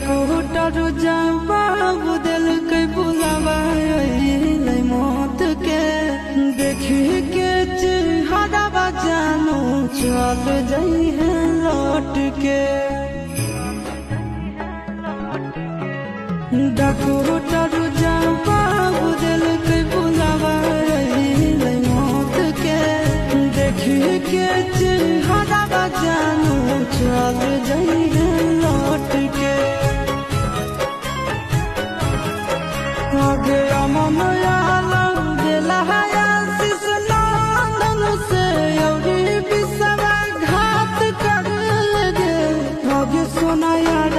Doctor जवाब दिल के बुलावा मौत के देखी के चेहरा जानू चल जाई है लौट के। डॉक्टर जवाब दिल के बुलावा मौत के देखी के चेहरा जानू चल जाई है लौट के। आगे अमन आलम दिला है आशीष नंदन से और विश्वासघात कर लगे। आगे सोना यार